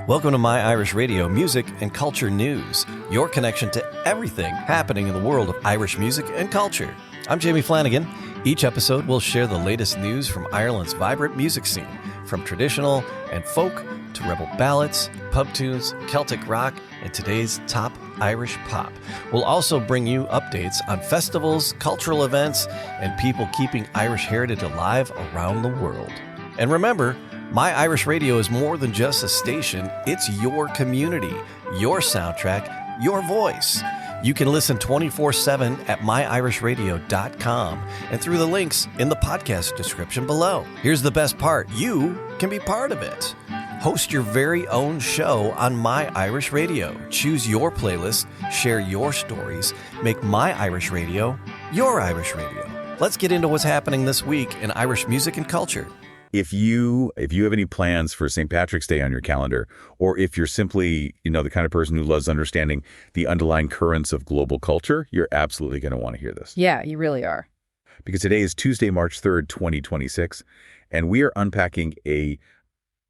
Welcome to My Irish Radio, music and culture news, your connection to everything happening in the world of Irish music and culture. I'm Jamie Flanagan. Each episode will share the latest news from Ireland's vibrant music scene, from traditional and folk to rebel ballads, pub tunes, Celtic rock, and today's top Irish pop. We'll also bring you updates on festivals, cultural events, and people keeping Irish heritage alive around the world. And remember, My Irish Radio is more than just a station. It's your community, your soundtrack, your voice. You can listen 24/7 at myirishradio.com and through the links in the podcast description below. Here's the best part. You can be part of it. Host your very own show on My Irish Radio. Choose your playlist, share your stories, make My Irish Radio your Irish Radio. Let's get into what's happening this week in Irish music and culture. If you have any plans for St. Patrick's Day on your calendar, or if you're simply, the kind of person who loves understanding the underlying currents of global culture, you're absolutely going to want to hear this. Yeah, you really are. Because today is Tuesday, March 3rd, 2026, and we are unpacking a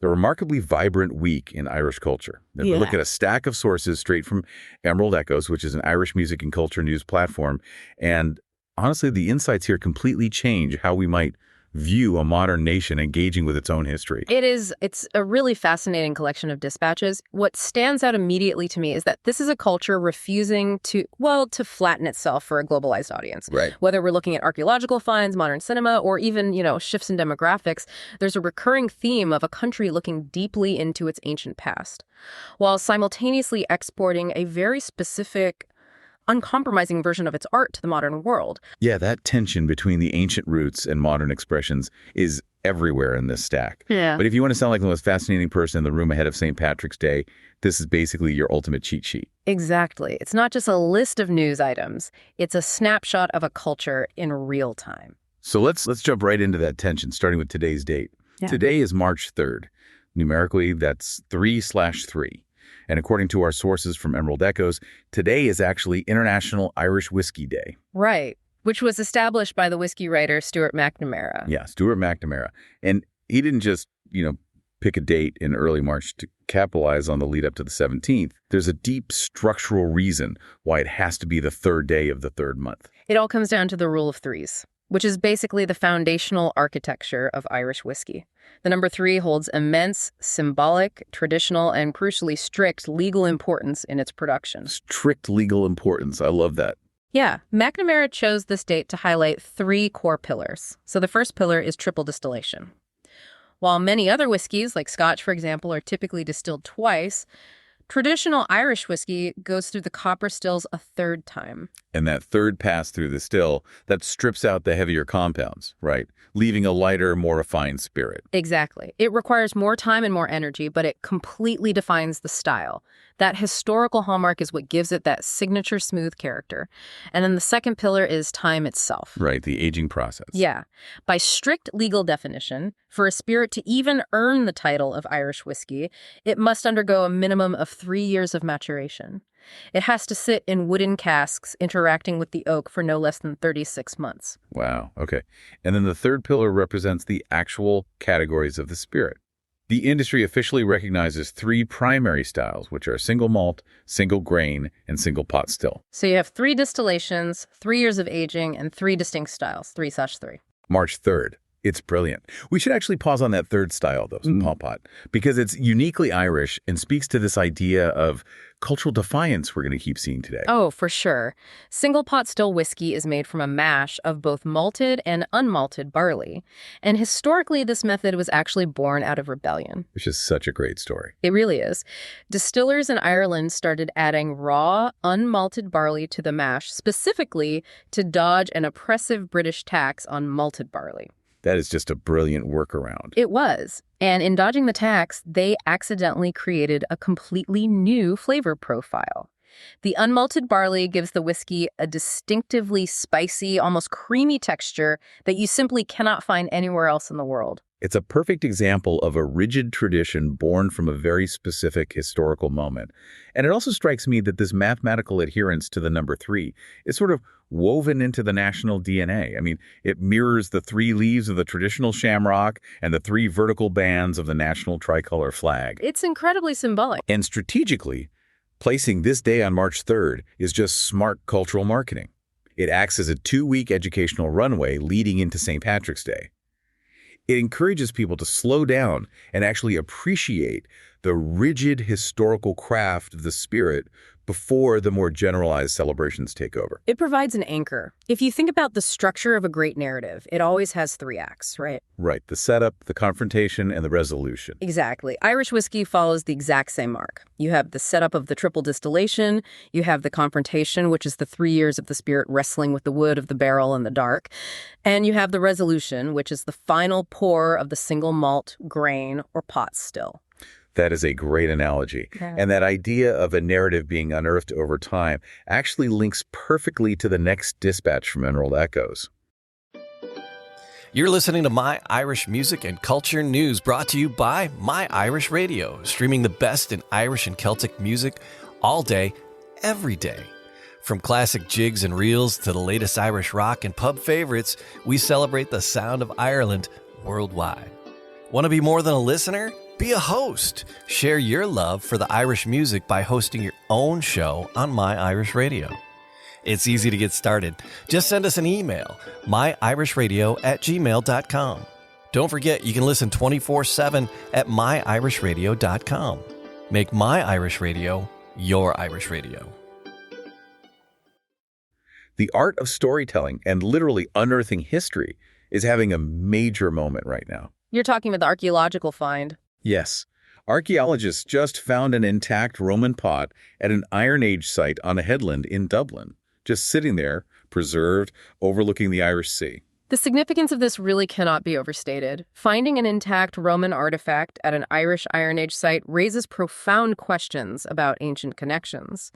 remarkably vibrant week in Irish culture. And we look at a stack of sources straight from Emerald Echoes, which is an Irish music and culture news platform. And honestly, the insights here completely change how we might view a modern nation engaging with its own history. It's a really fascinating collection of dispatches. What stands out immediately to me is that this is a culture refusing to flatten itself for a globalized audience. Right. Whether we're looking at archaeological finds, modern cinema, or even, shifts in demographics, there's a recurring theme of a country looking deeply into its ancient past, while simultaneously exporting a very specific, uncompromising version of its art to the modern world. Yeah, that tension between the ancient roots and modern expressions is everywhere in this stack. Yeah. But if you want to sound like the most fascinating person in the room ahead of St. Patrick's Day, this is basically your ultimate cheat sheet. Exactly. It's not just a list of news items. It's a snapshot of a culture in real time. So let's jump right into that tension, starting with today's date. Yeah. Today is March 3rd. Numerically, that's 3/3. And according to our sources from Emerald Echoes, today is actually International Irish Whiskey Day. Right, which was established by the whiskey writer Stuart McNamara. Yeah, Stuart McNamara. And he didn't just, pick a date in early March to capitalize on the lead up to the 17th. There's a deep structural reason why it has to be the third day of the third month. It all comes down to the rule of threes, which is basically the foundational architecture of Irish whiskey. The number 3 holds immense, symbolic, traditional, and crucially strict legal importance in its production. Strict legal importance. I love that. Yeah, McNamara chose this date to highlight 3 core pillars. So the first pillar is triple distillation. While many other whiskeys, like Scotch, for example, are typically distilled twice, traditional Irish whiskey goes through the copper stills a third time. And that third pass through the still, that strips out the heavier compounds, right? Leaving a lighter, more refined spirit. Exactly. It requires more time and more energy, but it completely defines the style. That historical hallmark is what gives it that signature smooth character. And then the second pillar is time itself. Right, the aging process. Yeah. By strict legal definition, for a spirit to even earn the title of Irish whiskey, it must undergo a minimum of 3 years of maturation. It has to sit in wooden casks interacting with the oak for no less than 36 months. Wow, okay. And then the third pillar represents the actual categories of the spirit. The industry officially recognizes 3 primary styles, which are single malt, single grain, and single pot still. So you have 3 distillations, 3 years of aging, and 3 distinct styles, 3/3. March 3rd. It's brilliant. We should actually pause on that third style, though, single pot, because it's uniquely Irish and speaks to this idea of cultural defiance we're going to keep seeing today. Oh, for sure. Single pot still whiskey is made from a mash of both malted and unmalted barley. And historically, this method was actually born out of rebellion. Which is such a great story. It really is. Distillers in Ireland started adding raw, unmalted barley to the mash, specifically to dodge an oppressive British tax on malted barley. That is just a brilliant workaround. It was. And in dodging the tax, they accidentally created a completely new flavor profile. The unmalted barley gives the whiskey a distinctively spicy, almost creamy texture that you simply cannot find anywhere else in the world. It's a perfect example of a rigid tradition born from a very specific historical moment. And it also strikes me that this mathematical adherence to the number 3 is sort of woven into the national DNA. I mean, it mirrors the 3 leaves of the traditional shamrock and the 3 vertical bands of the national tricolor flag. It's incredibly symbolic. And strategically, placing this day on March 3rd is just smart cultural marketing. It acts as a 2-week educational runway leading into St. Patrick's Day. It encourages people to slow down and actually appreciate the rigid historical craft of the spirit before the more generalized celebrations take over. It provides an anchor. If you think about the structure of a great narrative, it always has 3 acts, right? Right. The setup, the confrontation, and the resolution. Exactly. Irish whiskey follows the exact same mark. You have the setup of the triple distillation, you have the confrontation, which is the 3 years of the spirit wrestling with the wood of the barrel in the dark, and you have the resolution, which is the final pour of the single malt, grain, or pot still. That is a great analogy. Yeah. And that idea of a narrative being unearthed over time actually links perfectly to the next dispatch from Emerald Echoes. You're listening to My Irish Music and Culture News, brought to you by My Irish Radio, streaming the best in Irish and Celtic music all day, every day. From classic jigs and reels to the latest Irish rock and pub favorites, we celebrate the sound of Ireland worldwide. Want to be more than a listener? Be a host. Share your love for the Irish music by hosting your own show on My Irish Radio. It's easy to get started. Just send us an email, myirishradio@gmail.com. Don't forget, you can listen 24/7 at myirishradio.com. Make My Irish Radio your Irish Radio. The art of storytelling and literally unearthing history is having a major moment right now. You're talking about the archaeological find. Yes. Archaeologists just found an intact Roman pot at an Iron Age site on a headland in Dublin, just sitting there, preserved, overlooking the Irish Sea. The significance of this really cannot be overstated. Finding an intact Roman artifact at an Irish Iron Age site raises profound questions about ancient connections.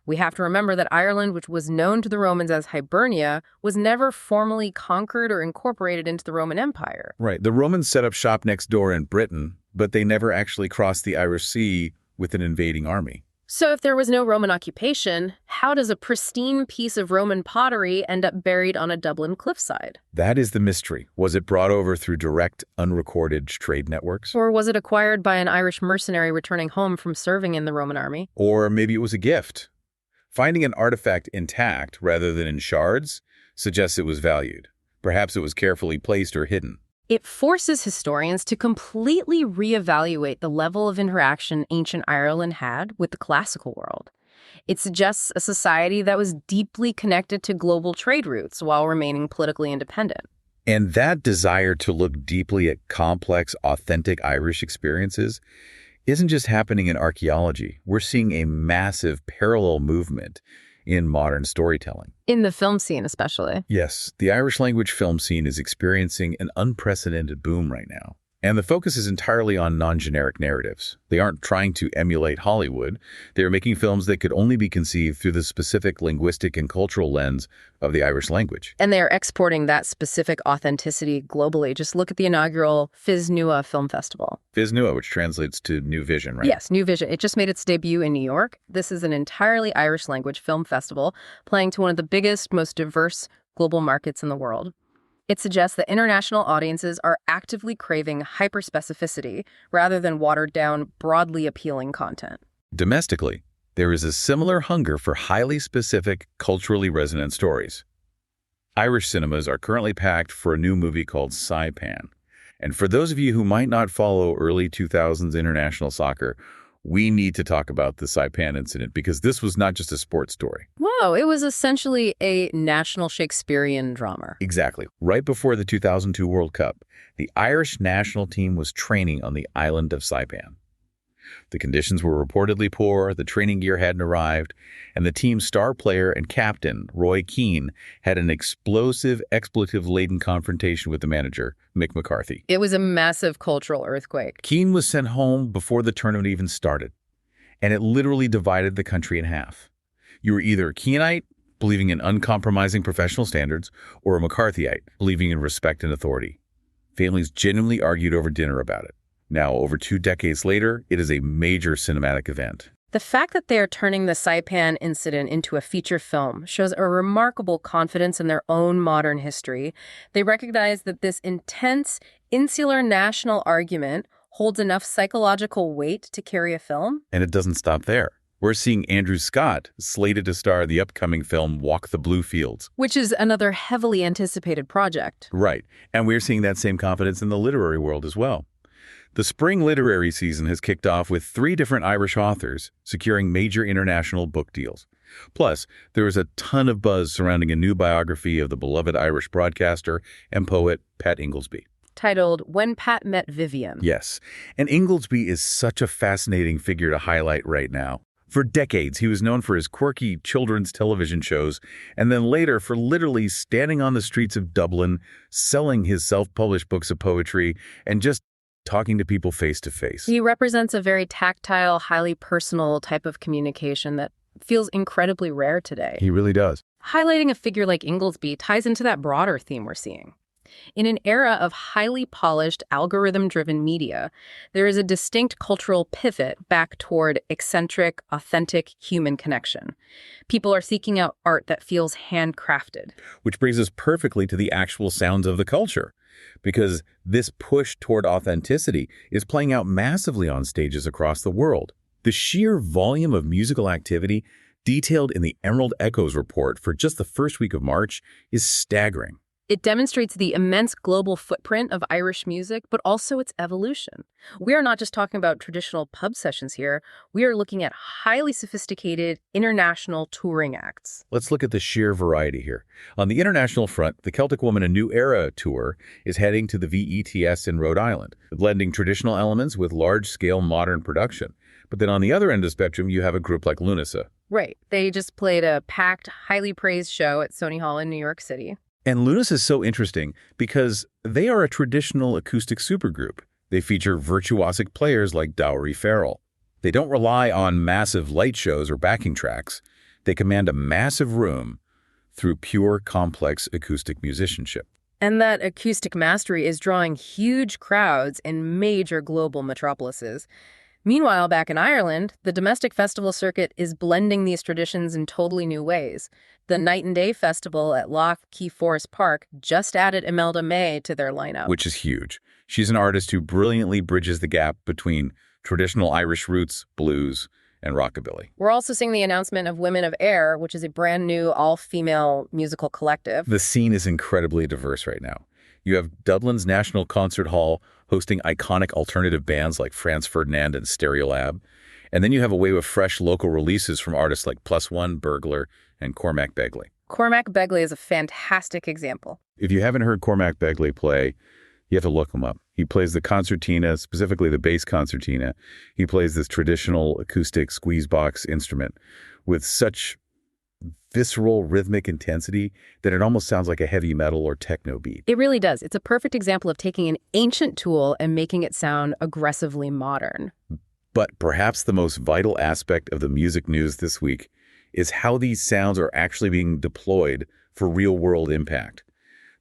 We have to remember that Ireland, which was known to the Romans as Hibernia, was never formally conquered or incorporated into the Roman Empire. Right. The Romans set up shop next door in Britain, but they never actually crossed the Irish Sea with an invading army. So if there was no Roman occupation, how does a pristine piece of Roman pottery end up buried on a Dublin cliffside? That is the mystery. Was it brought over through direct, unrecorded trade networks? Or was it acquired by an Irish mercenary returning home from serving in the Roman army? Or maybe it was a gift. Finding an artifact intact rather than in shards suggests it was valued. Perhaps it was carefully placed or hidden. It forces historians to completely reevaluate the level of interaction ancient Ireland had with the classical world. It suggests a society that was deeply connected to global trade routes while remaining politically independent. And that desire to look deeply at complex, authentic Irish experiences isn't just happening in archaeology. We're seeing a massive parallel movement in modern storytelling. In the film scene, especially. Yes, the Irish language film scene is experiencing an unprecedented boom right now. And the focus is entirely on non-generic narratives. They aren't trying to emulate Hollywood. They're making films that could only be conceived through the specific linguistic and cultural lens of the Irish language. And they are exporting that specific authenticity globally. Just look at the inaugural Phys Nua Film Festival. Phys Nua, which translates to New Vision, right? Yes, New Vision. It just made its debut in New York. This is an entirely Irish language film festival, playing to one of the biggest, most diverse global markets in the world. It suggests that international audiences are actively craving hyperspecificity rather than watered-down, broadly appealing content. Domestically, there is a similar hunger for highly specific, culturally resonant stories. Irish cinemas are currently packed for a new movie called Saipan. And for those of you who might not follow early 2000s international soccer, we need to talk about the Saipan incident because this was not just a sports story. Whoa, it was essentially a national Shakespearean drama. Exactly. Right before the 2002 World Cup, the Irish national team was training on the island of Saipan. The conditions were reportedly poor, the training gear hadn't arrived, and the team's star player and captain, Roy Keane, had an explosive, expletive-laden confrontation with the manager, Mick McCarthy. It was a massive cultural earthquake. Keane was sent home before the tournament even started, and it literally divided the country in half. You were either a Keaneite, believing in uncompromising professional standards, or a McCarthyite, believing in respect and authority. Families genuinely argued over dinner about it. Now, over 2 decades later, it is a major cinematic event. The fact that they are turning the Saipan incident into a feature film shows a remarkable confidence in their own modern history. They recognize that this intense, insular national argument holds enough psychological weight to carry a film. And it doesn't stop there. We're seeing Andrew Scott slated to star in the upcoming film Walk the Blue Fields, which is another heavily anticipated project. Right. And we're seeing that same confidence in the literary world as well. The spring literary season has kicked off with 3 different Irish authors securing major international book deals. Plus, there is a ton of buzz surrounding a new biography of the beloved Irish broadcaster and poet Pat Inglesby, titled When Pat Met Vivian. Yes, and Inglesby is such a fascinating figure to highlight right now. For decades, he was known for his quirky children's television shows, and then later for literally standing on the streets of Dublin, selling his self-published books of poetry, and just talking to people face to face. He represents a very tactile, highly personal type of communication that feels incredibly rare today. He really does. Highlighting a figure like Inglesby ties into that broader theme we're seeing. In an era of highly polished, algorithm-driven media, there is a distinct cultural pivot back toward eccentric, authentic human connection. People are seeking out art that feels handcrafted. Which brings us perfectly to the actual sounds of the culture, because this push toward authenticity is playing out massively on stages across the world. The sheer volume of musical activity detailed in the Emerald Echoes report for just the first week of March is staggering. It demonstrates the immense global footprint of Irish music, but also its evolution. We are not just talking about traditional pub sessions here. We are looking at highly sophisticated international touring acts. Let's look at the sheer variety here. On the international front, the Celtic Woman: A New Era tour is heading to the VETS in Rhode Island, blending traditional elements with large-scale modern production. But then on the other end of the spectrum, you have a group like Lunasa. Right. They just played a packed, highly praised show at Sony Hall in New York City. And Lunasa is so interesting because they are a traditional acoustic supergroup. They feature virtuosic players like Dowry Farrell. They don't rely on massive light shows or backing tracks. They command a massive room through pure, complex acoustic musicianship. And that acoustic mastery is drawing huge crowds in major global metropolises. Meanwhile, back in Ireland, the domestic festival circuit is blending these traditions in totally new ways. The Night and Day Festival at Lough Key Forest Park just added Imelda May to their lineup. Which is huge. She's an artist who brilliantly bridges the gap between traditional Irish roots, blues, and rockabilly. We're also seeing the announcement of Women of Air, which is a brand new all-female musical collective. The scene is incredibly diverse right now. You have Dublin's National Concert Hall hosting iconic alternative bands like Franz Ferdinand and Stereolab. And then you have a wave of fresh local releases from artists like Plus One, Burglar, and Cormac Begley. Cormac Begley is a fantastic example. If you haven't heard Cormac Begley play, you have to look him up. He plays the concertina, specifically the bass concertina. He plays this traditional acoustic squeeze box instrument with such visceral rhythmic intensity that it almost sounds like a heavy metal or techno beat. It really does. It's a perfect example of taking an ancient tool and making it sound aggressively modern. But perhaps the most vital aspect of the music news this week is how these sounds are actually being deployed for real-world impact.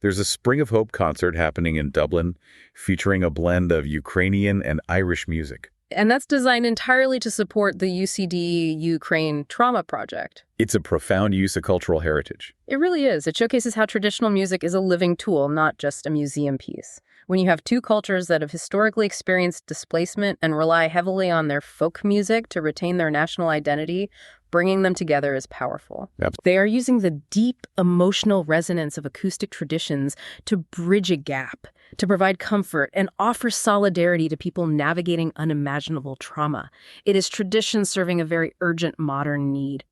There's a Spring of Hope concert happening in Dublin featuring a blend of Ukrainian and Irish music. And that's designed entirely to support the UCD Ukraine Trauma Project. It's a profound use of cultural heritage. It really is. It showcases how traditional music is a living tool, not just a museum piece. When you have two cultures that have historically experienced displacement and rely heavily on their folk music to retain their national identity, bringing them together is powerful. Yep. They are using the deep emotional resonance of acoustic traditions to bridge a gap, to provide comfort and offer solidarity to people navigating unimaginable trauma. It is tradition serving a very urgent modern need.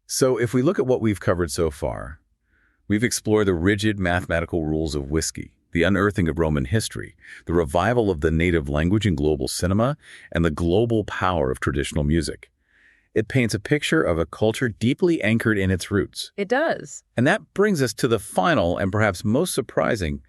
So if we look at what we've covered so far, we've explored the rigid mathematical rules of whiskey, the unearthing of Roman history, the revival of the native language in global cinema, and the global power of traditional music. It paints a picture of a culture deeply anchored in its roots. It does. And that brings us to the final and perhaps most surprising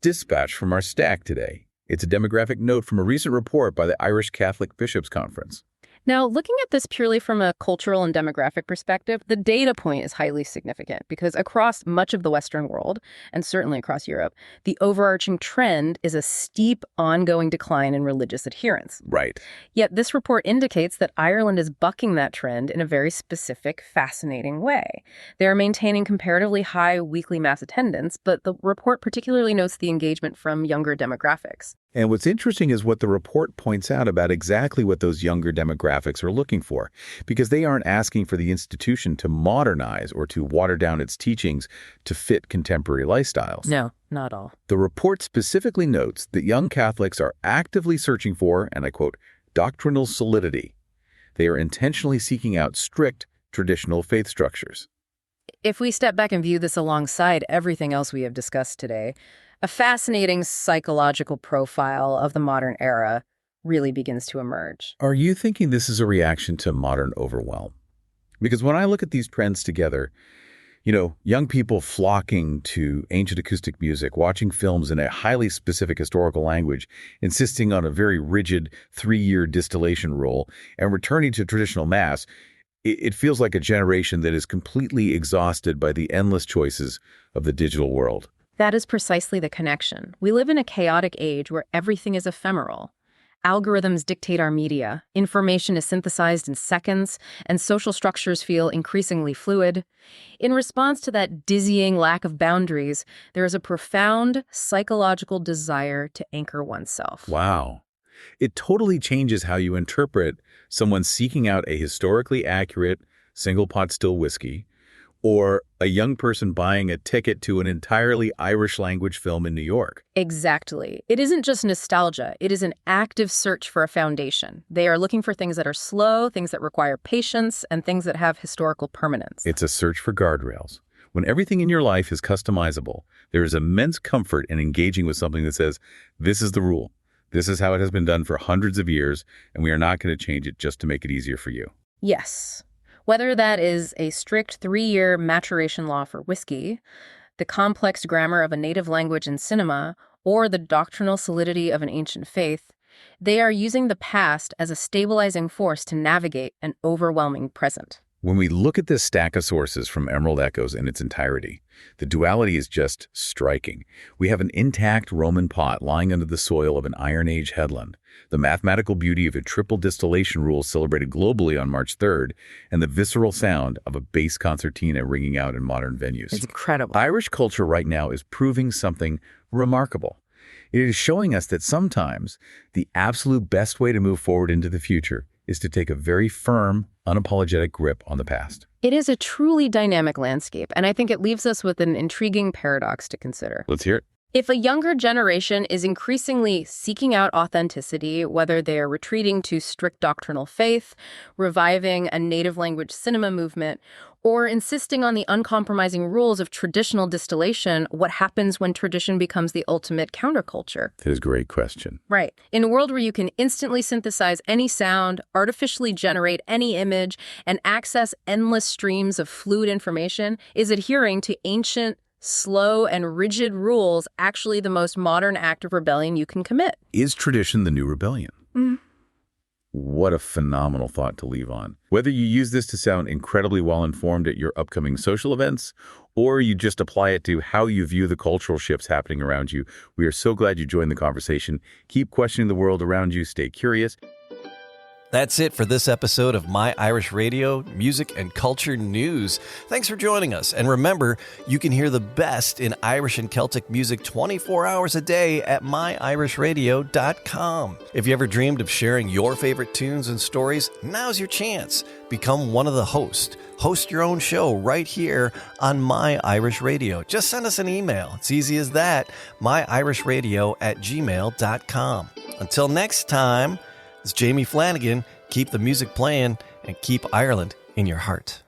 dispatch from our stack today. It's a demographic note from a recent report by the Irish Catholic Bishops' Conference. Now, looking at this purely from a cultural and demographic perspective, the data point is highly significant because across much of the Western world, and certainly across Europe, the overarching trend is a steep, ongoing decline in religious adherence. Right. Yet this report indicates that Ireland is bucking that trend in a very specific, fascinating way. They are maintaining comparatively high weekly mass attendance, but the report particularly notes the engagement from younger demographics. And what's interesting is what the report points out about exactly what those younger demographics are looking for, because they aren't asking for the institution to modernize or to water down its teachings to fit contemporary lifestyles. No, not all. The report specifically notes that young Catholics are actively searching for, and I quote, doctrinal solidity. They are intentionally seeking out strict traditional faith structures. If we step back and view this alongside everything else we have discussed today, a fascinating psychological profile of the modern era really begins to emerge. Are you thinking this is a reaction to modern overwhelm? Because when I look at these trends together, young people flocking to ancient acoustic music, watching films in a highly specific historical language, insisting on a very rigid 3-year distillation rule, and returning to traditional Mass, it feels like a generation that is completely exhausted by the endless choices of the digital world. That is precisely the connection. We live in a chaotic age where everything is ephemeral. Algorithms dictate our media, information is synthesized in seconds, and social structures feel increasingly fluid. In response to that dizzying lack of boundaries, there is a profound psychological desire to anchor oneself. Wow. It totally changes how you interpret someone seeking out a historically accurate single-pot still whiskey, or a young person buying a ticket to an entirely Irish-language film in New York. Exactly. It isn't just nostalgia. It is an active search for a foundation. They are looking for things that are slow, things that require patience, and things that have historical permanence. It's a search for guardrails. When everything in your life is customizable, there is immense comfort in engaging with something that says, this is the rule. This is how it has been done for hundreds of years, and we are not going to change it just to make it easier for you. Yes. Whether that is a strict 3-year maturation law for whiskey, the complex grammar of a native language in cinema, or the doctrinal solidity of an ancient faith, they are using the past as a stabilizing force to navigate an overwhelming present. When we look at this stack of sources from Emerald Echoes in its entirety, the duality is just striking. We have an intact Roman pot lying under the soil of an Iron Age headland, the mathematical beauty of a triple distillation rule celebrated globally on March 3rd, and the visceral sound of a bass concertina ringing out in modern venues. It's incredible. Irish culture right now is proving something remarkable. It is showing us that sometimes the absolute best way to move forward into the future is to take a very firm, unapologetic grip on the past. It is a truly dynamic landscape, and I think it leaves us with an intriguing paradox to consider. Let's hear it. If a younger generation is increasingly seeking out authenticity, whether they are retreating to strict doctrinal faith, reviving a native language cinema movement, or insisting on the uncompromising rules of traditional distillation, what happens when tradition becomes the ultimate counterculture? That is a great question. Right. In a world where you can instantly synthesize any sound, artificially generate any image, and access endless streams of fluid information, is adhering to ancient, slow, and rigid rules actually the most modern act of rebellion you can commit? Is tradition the new rebellion? What a phenomenal thought to leave on. Whether you use this to sound incredibly well-informed at your upcoming social events, or you just apply it to how you view the cultural shifts happening around you, we are so glad you joined the conversation. Keep questioning the world around you. Stay curious. That's it for this episode of My Irish Radio, Music and Culture News. Thanks for joining us. And remember, you can hear the best in Irish and Celtic music 24 hours a day at myirishradio.com. If you ever dreamed of sharing your favorite tunes and stories, now's your chance. Become one of the hosts. Host your own show right here on My Irish Radio. Just send us an email. It's easy as that. myirishradio@gmail.com. Until next time, it's Jamie Flanagan. Keep the music playing and keep Ireland in your heart.